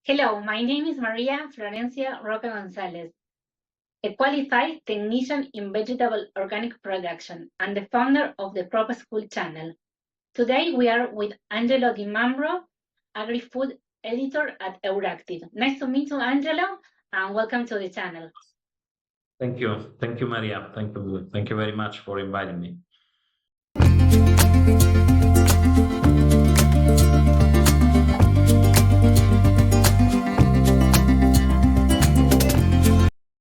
Hello, my name is María Florencia Roca González, a qualified technician in vegetable organic production and the founder of the Prop School channel. Today we are with Angelo Di Mambro, Agrifood Editor at Euractiv. Nice to meet you, Angelo, and welcome to the channel. Thank you, Maria. Thank you very much for inviting me.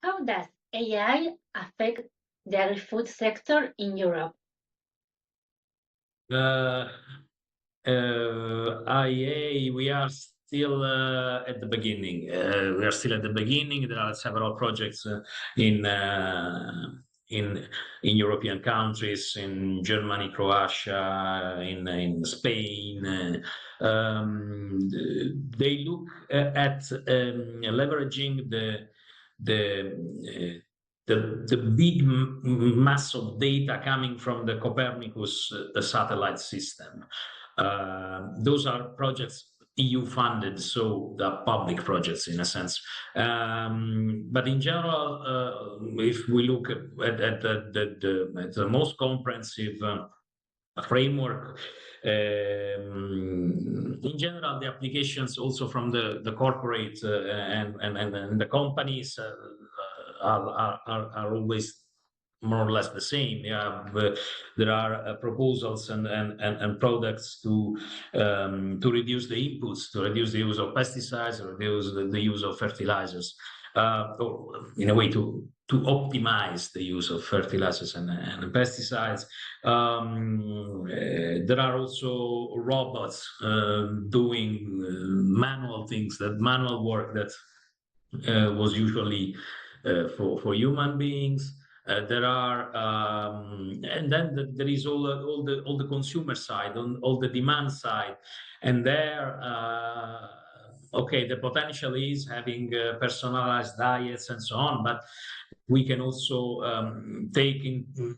How does AI affect the agri-food sector in Europe? IA, we are still at the beginning. There are several projects in European countries, in Germany, Croatia, in Spain. They look at leveraging the big mass of data coming from the Copernicus, the satellite system. Those are projects EU funded, so the public projects in a sense. But in general, if we look at the most comprehensive framework, in general, the applications also from the corporate and the companies are always more or less the same. There are proposals and products to reduce the inputs, to reduce the use of pesticides, or reduce the use of fertilizers, or in a way to optimize the use of fertilizers and pesticides. There are also robots doing manual work that was usually for human beings. There are and then there is all the consumer side, all the demand side, and there okay, the potential is having personalized diets and so on, but we can also take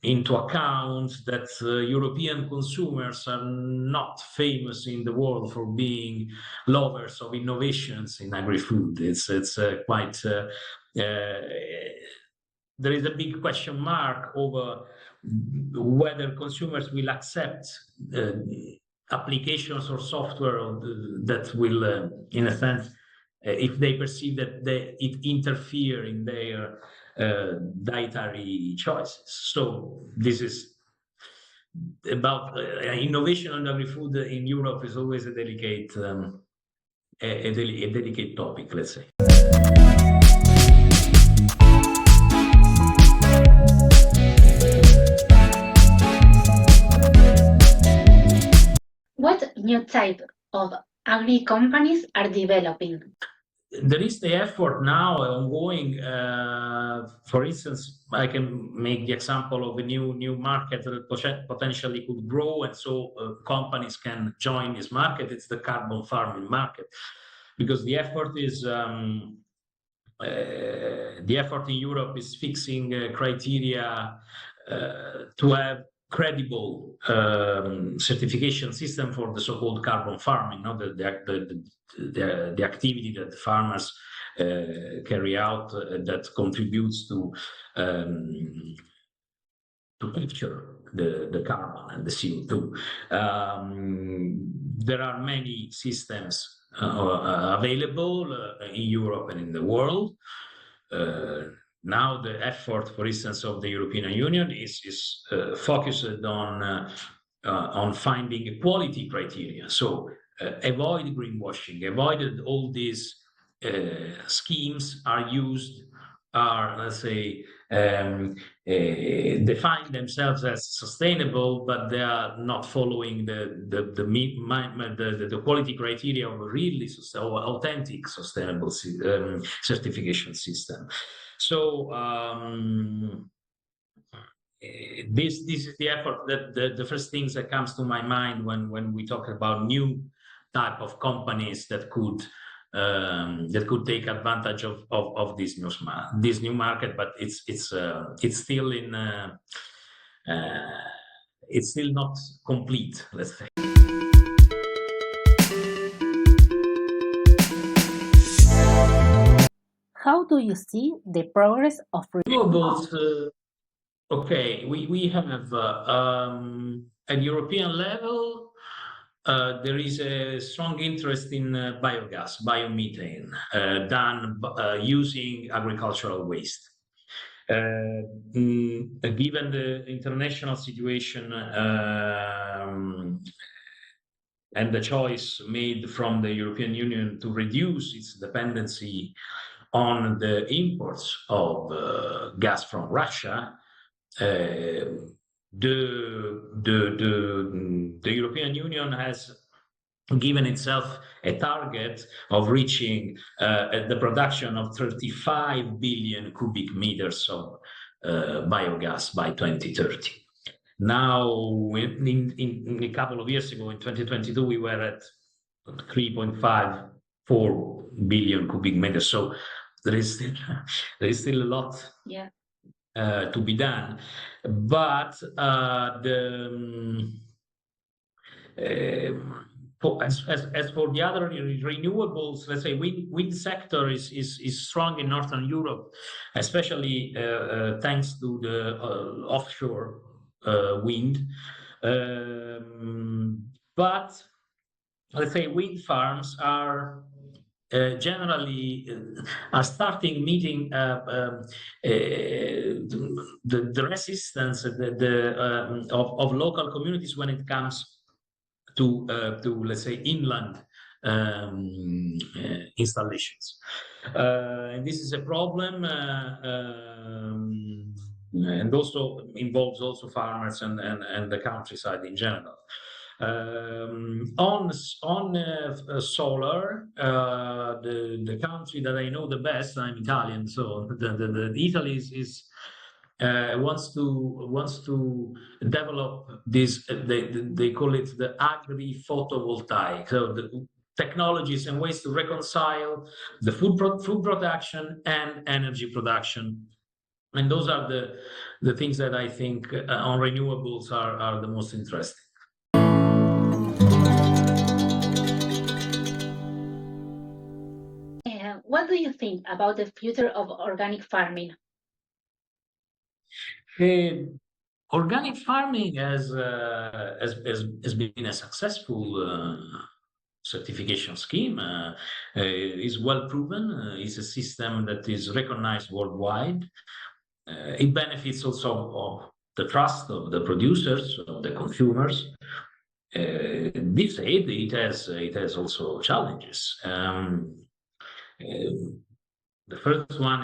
into account that European consumers are not famous in the world for being lovers of innovations in agri-food. It's quite there is a big question mark over whether consumers will accept applications or software that will, in a sense, if they perceive that it interfere in their dietary choices. So this is about innovation on agri-food in Europe is always a delicate topic, let's say. What new type of agri companies are developing? There is the effort now ongoing. For instance, I can make the example of a new market that potentially could grow, and so companies can join this market. It's the carbon farming market, because the effort in Europe is fixing criteria to have credible certification system for the so-called carbon farming, the activity that the farmers carry out that contributes to capture the carbon and the CO2. There are many systems available in Europe and in the world. Now the effort, for instance, of the European Union is focused on finding a quality criteria. So avoid greenwashing, avoid all these schemes let's say, define themselves as sustainable, but they are not following the quality criteria of a really authentic sustainable certification system. So this is the effort that the first things that comes to my mind when we talk about new type of companies that could take advantage of this new market, but it's still it's still not complete, let's say. how do you see the progress of renewables? Okay, we have at European level, there is a strong interest in biogas, biomethane, done using agricultural waste. Given the international situation and the choice made from the European Union to reduce its dependency on the imports of gas from Russia, the European Union has given itself a target of reaching the production of 35 billion cubic meters of biogas by 2030. Now, in a couple of years ago, in 2022, we were at 3.54 billion cubic meters. So there is still a lot to be done. But as for the other renewables, let's say wind sector is strong in Northern Europe, especially thanks to the offshore wind. But let's say wind farms are generally starting meeting the resistance of local communities when it comes to let's say inland installations, and this is a problem, and also involves also farmers and the countryside in general. On solar, the country that I know the best, I'm Italian, so the Italy wants to develop this. They call it the agri-photovoltaic. So the technologies and ways to reconcile the food production and energy production. And those are the things that I think on renewables are the most interesting. What do you think about the future of organic farming? Organic farming has been a successful certification scheme. Is well proven. It's a system that is recognized worldwide. It benefits also of the trust of the producers, of the consumers. This said, it has also challenges. The first one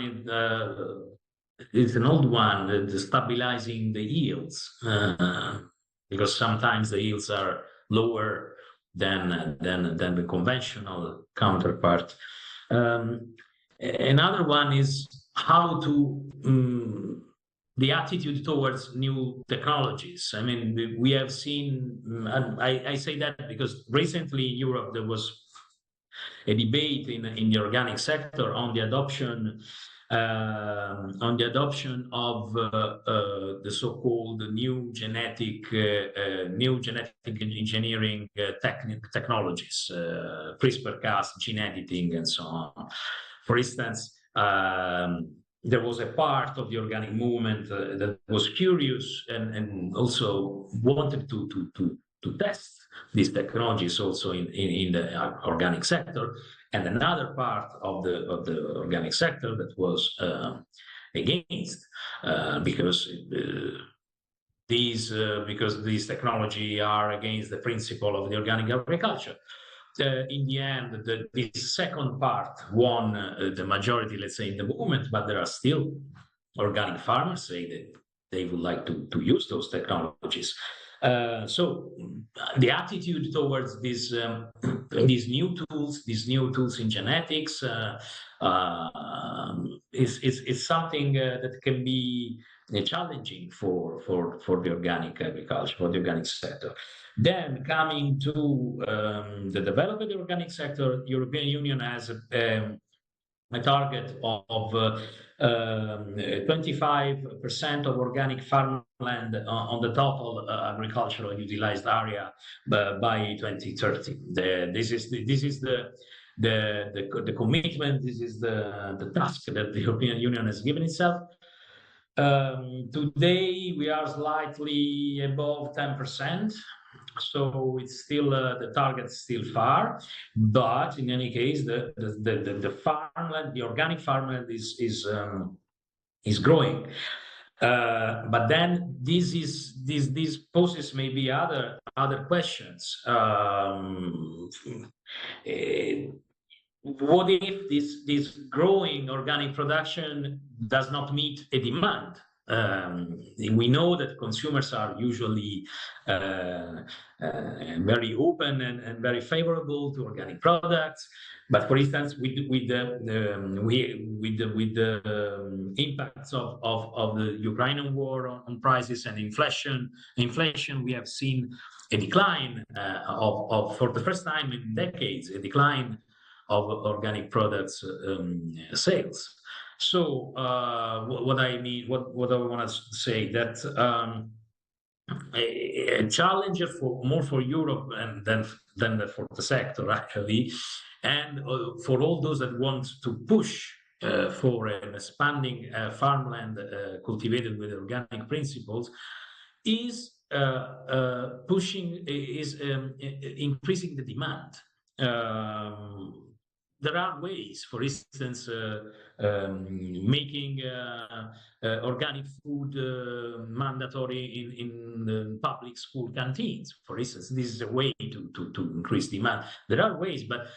is an old one, the stabilizing the yields, because sometimes the yields are lower than the conventional counterpart. Another one is how to the attitude towards new technologies. I mean, we have seen, and I say that because recently in Europe there was a debate in the organic sector on the adoption of the so-called new genetic engineering technologies, CRISPR-Cas, gene editing, and so on. For instance, there was a part of the organic movement that was curious and also wanted to test these technologies also in the organic sector, and another part of the organic sector that was against, because these technology are against the principle of the organic agriculture. In the end, this second part won the majority, let's say, in the movement, but there are still organic farmers say that they would like to use those technologies. So the attitude towards these new tools in genetics is something that can be challenging for the organic agriculture, for the organic sector. Then coming to the developed organic sector, European Union has a target of 25% of organic farmland on the total agricultural utilized area by 2030. This is the commitment. This is the task that the European Union has given itself. Today we are slightly above 10%, so it's still the target is still far. But in any case, the farmland, the organic farmland is growing. But then this poses maybe other questions. What if this growing organic production does not meet a demand? We know that consumers are usually very open and very favorable to organic products. But for instance, with the impacts of the Ukrainian war on prices and inflation, we have seen a decline for the first time in decades, a decline of organic products sales. So what I want to say that a challenge more for Europe than for the sector actually, and for all those that want to push for an expanding farmland cultivated with organic principles, is increasing the demand. There are ways, for instance, making organic food mandatory in the public school canteens. For instance, this is a way to increase demand. There are ways, but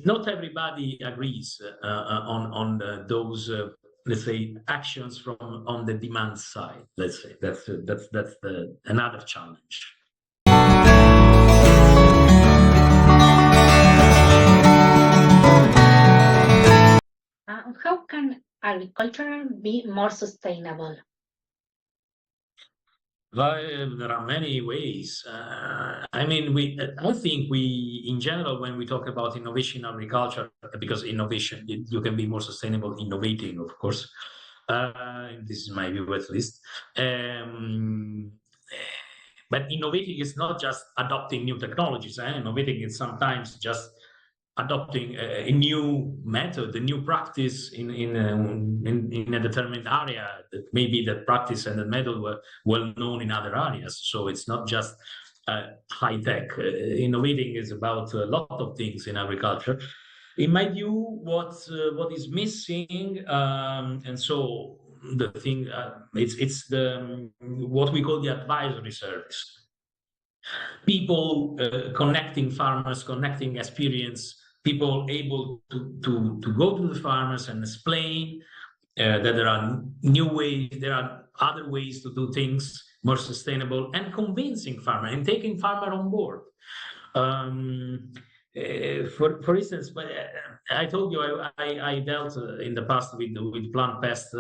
not everybody agrees on those, let's say, actions on the demand side. Let's say that's another challenge. How can agriculture be more sustainable? There are many ways. I think we, in general, when we talk about innovation in agriculture, because innovation, you can be more sustainable innovating, of course. This is my view, at least. But innovating is not just adopting new technologies. Innovating is sometimes just adopting a new method, a new practice in a determined area. That maybe that practice and the method were well known in other areas. So it's not just high tech. Innovating is about a lot of things in agriculture. In my view, what is missing, and so the thing, it's the what we call the advisory service. People connecting farmers, connecting experience, people able to go to the farmers and explain that there are new ways, there are other ways to do things more sustainable, and convincing farmer and taking farmer on board. For instance, I told you I dealt in the past with plant pest.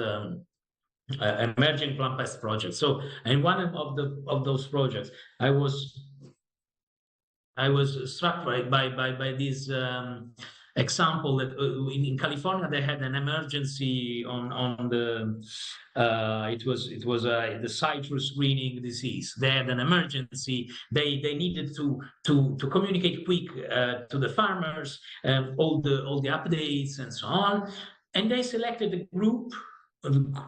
Emerging plant pest projects. So in one of those projects, I was struck by this example that in California they had an emergency on the it was the citrus greening disease. They had an emergency. They needed to communicate quick to the farmers, all the updates and so on, and they selected a group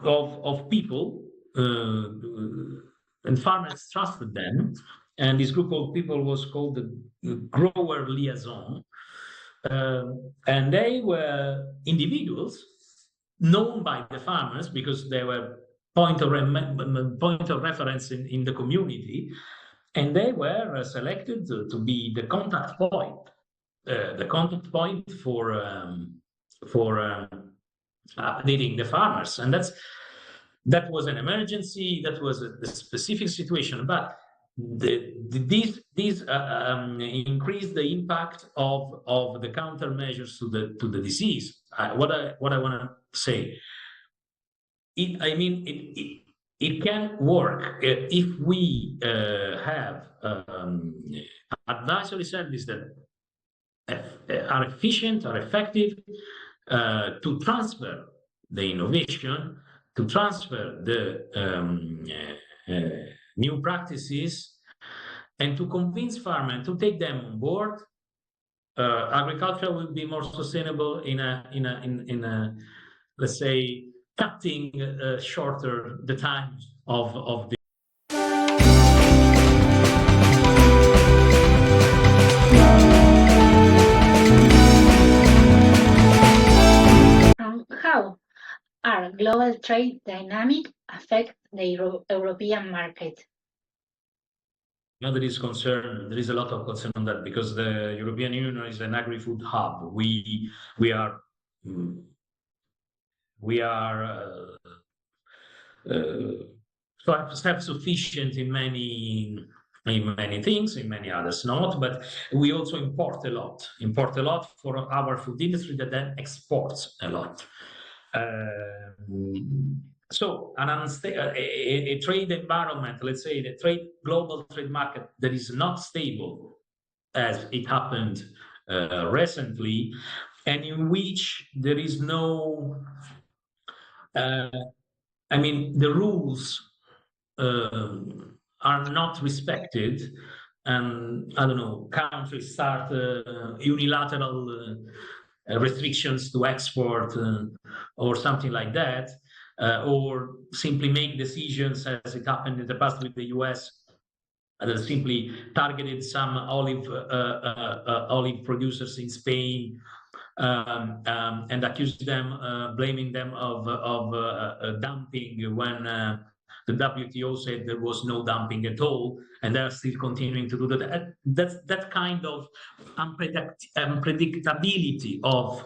of people, and farmers trusted them. And this group of people was called the grower liaison. And they were individuals known by the farmers because they were point of reference in the community. And they were selected to be the contact point for updating the farmers. And that was an emergency. That was a specific situation, but these increase the impact of the countermeasures to the disease. What I want to say, it can work if we have advisory services that are efficient, are effective, to transfer the innovation, to transfer the new practices, and to convince farmers to take them on board. agriculture will be more sustainable in a let's say cutting shorter the time of the How are global trade dynamics affect the European market? there is concern. There is a lot of concern on that because the European Union is an agri-food hub. We are self-sufficient in many things, in many others not, but we also import a lot for our food industry that then exports a lot. So a trade environment, let's say the global trade market that is not stable as it happened recently, and in which there is no the rules are not respected, and I don't know, countries start unilateral restrictions to export or something like that, or simply make decisions as it happened in the past with the US that simply targeted some olive producers in Spain and accused them, blaming them of dumping when the WTO said there was no dumping at all, and they're still continuing to do that. That kind of unpredictability of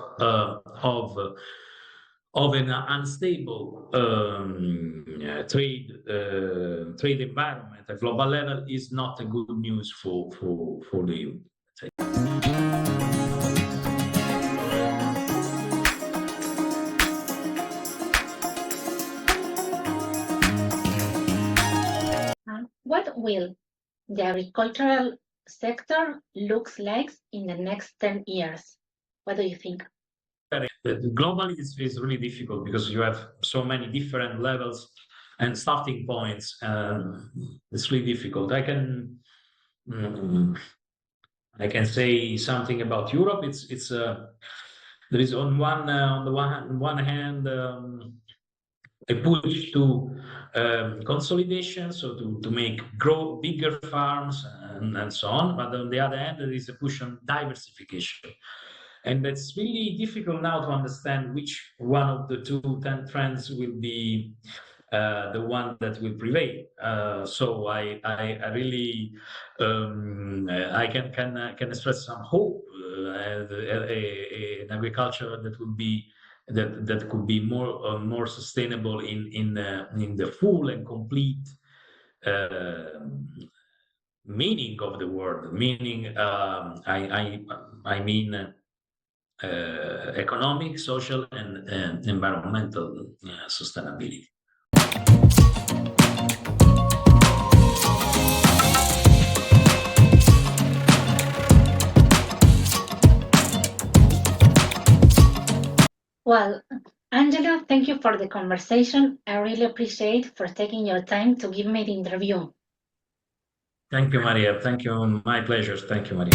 an unstable trade environment at global level is not a good news for the EU. What will the agricultural sector looks like in the next 10 years? What do you think? Globally, it's really difficult because you have so many different levels and starting points. It's really difficult. I can say something about Europe. There is on one hand a push to consolidation, so to grow bigger farms and so on. But on the other hand, there is a push on diversification. And it's really difficult now to understand which one of the two trends will be the one that will prevail. So I really I can express some hope in agriculture that will be that could be more sustainable in the full and complete meaning of the word. Meaning, I mean. Economic, social, and environmental sustainability. Well, Angelo, thank you for the conversation. I really appreciate for taking your time to give me the interview. Thank you, Maria. Thank you. My pleasure. Thank you, Maria.